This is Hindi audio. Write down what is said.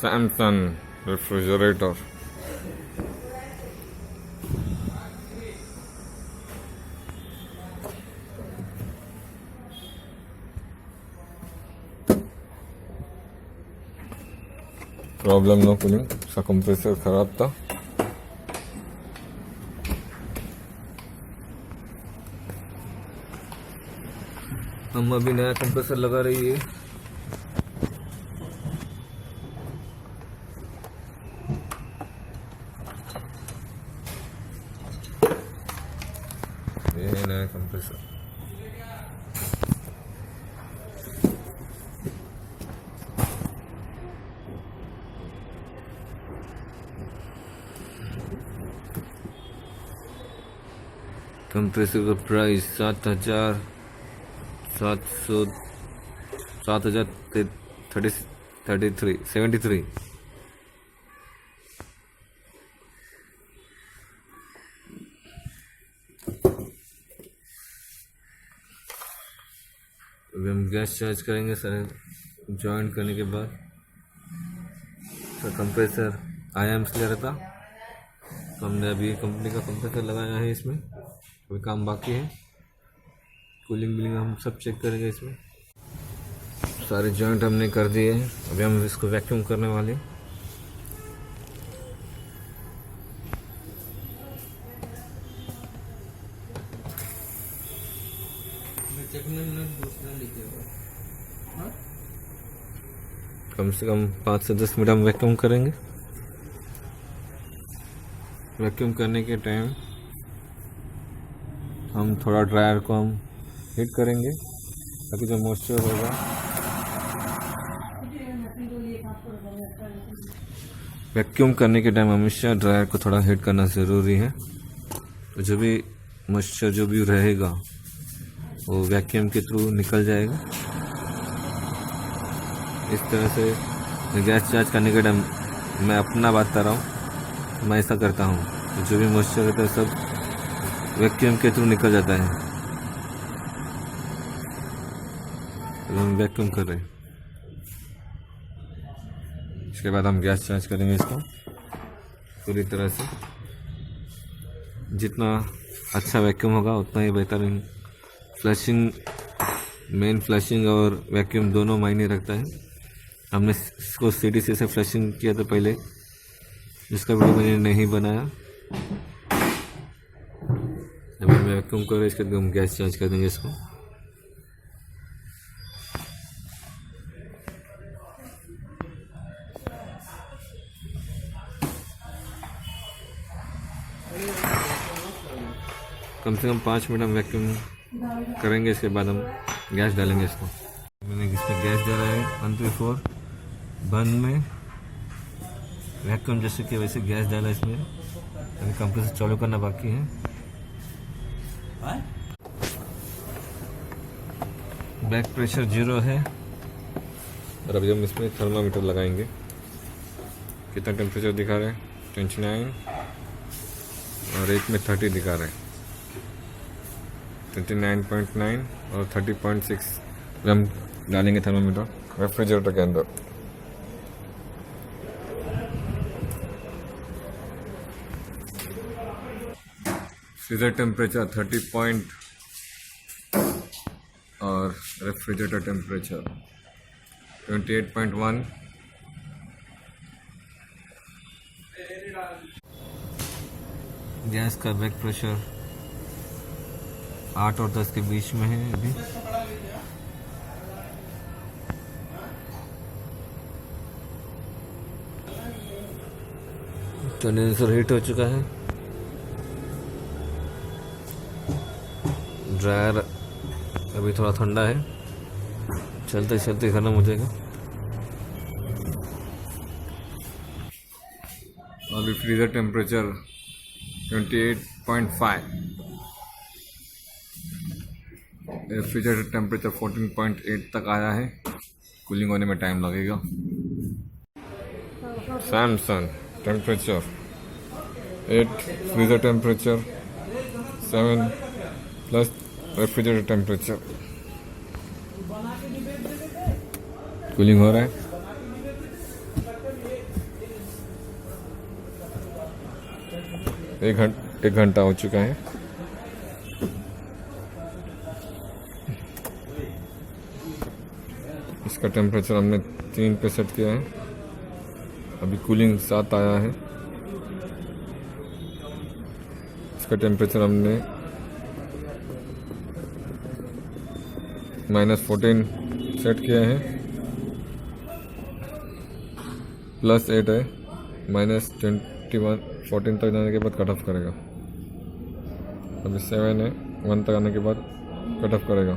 Samsung refrigerator. Problem no cooling, उसका कंप्रेसर खराब था। हम अभी नया कंप्रेसर लगा रही है। ये है नया कंप्रेसर। कंप्रेसर का प्राइस 73 अभी हम गैस चार्ज करेंगे सर। जॉइंट करने के बाद सर कंप्रेसर आयाम्स ले रहा था, तो हमने अभी कंपनी का कंप्रेसर लगाया है। इसमें कोई काम बाकी है। कूलिंग बिलिंग हम सब चेक करेंगे। इसमें सारे जॉइंट हमने कर दिए हैं। अभी हम इसको वैक्यूम करने वाले हैं। कम से कम 5 से 10 मिनट हम वैक्यूम करेंगे। वैक्यूम करने के टाइम हम थोड़ा ड्रायर को हम हीट करेंगे, ताकि जो मॉइस्चर होगा वैक्यूम करने के टाइम हमेशा ड्रायर को थोड़ा हीट करना ज़रूरी है। तो जो भी मॉइस्चर जो भी रहेगा वो वैक्यूम के थ्रू निकल जाएगा। इस तरह से गैस चार्ज करने के टाइम मैं अपना बात कर रहा हूँ, मैं ऐसा करता हूँ। तो जो भी मॉइस्चर रहता है सब वैक्यूम के थ्रू निकल जाता है। तो हम वैक्यूम कर रहे हैं। इसके बाद हम गैस चार्ज करेंगे इसको पूरी तरह से। जितना अच्छा वैक्यूम होगा उतना ही बेहतर। फ्लशिंग, मेन फ्लशिंग और वैक्यूम दोनों मायने रखता है। हमने इसको सीडीसी से फ्लशिंग किया था पहले, जिसका वीडियो मैंने नहीं बनाया। अभी मैं वैक्यूम कर रहा हूँ, इसके बाद हम गैस चार्ज कर देंगे इसको। कम से कम 5 मिनट हम वैक्यूम करेंगे। इसके बाद हम गैस डालेंगे इसको। मैंने इसमें गैस डाला है 134 बंद में। वैक्यूम जैसे कि वैसे गैस डाला इसमें। अभी कंप्रेसर चालू करना बाकी है। बैक प्रेशर 0 है। और अभी हम इसमें थर्मामीटर लगाएंगे। कितना टेम्परेचर दिखा रहे हैं? 29 और एक में 30 दिखा रहे हैं। 29.9 और 30.6 हम डालेंगे थर्मामीटर रेफ्रिजरेटर के अंदर। फ्रीजर टेम्परेचर 30 और रेफ्रिजरेटर टेम्परेचर 28.1। गैस का बैक प्रेशर 8 और 10 के बीच में है अभी। कंडेंसर हीट हो चुका है। ड्रायर अभी थोड़ा ठंडा है, चलते चलते खत्म हो जाएगा। अभी फ्रीजर टेम्परेचर 28.5, रेफ्रिजरेटर टेम्परेचर 14.8 तक आया है। कूलिंग होने में टाइम लगेगा। Samsung temperature 8, freezer temperature 7 plus refrigerator temperature. Cooling हो रहा है। एक घंटा हो चुका है। इसका टेम्परेचर हमने 3 पे सेट किया है। अभी कूलिंग 7 आया है। इसका टेम्परेचर हमने -14 सेट किया है। +8 है। -21 14 तक जाने के बाद कट ऑफ करेगा। अभी 7 है, 1 तक आने के बाद कट ऑफ करेगा।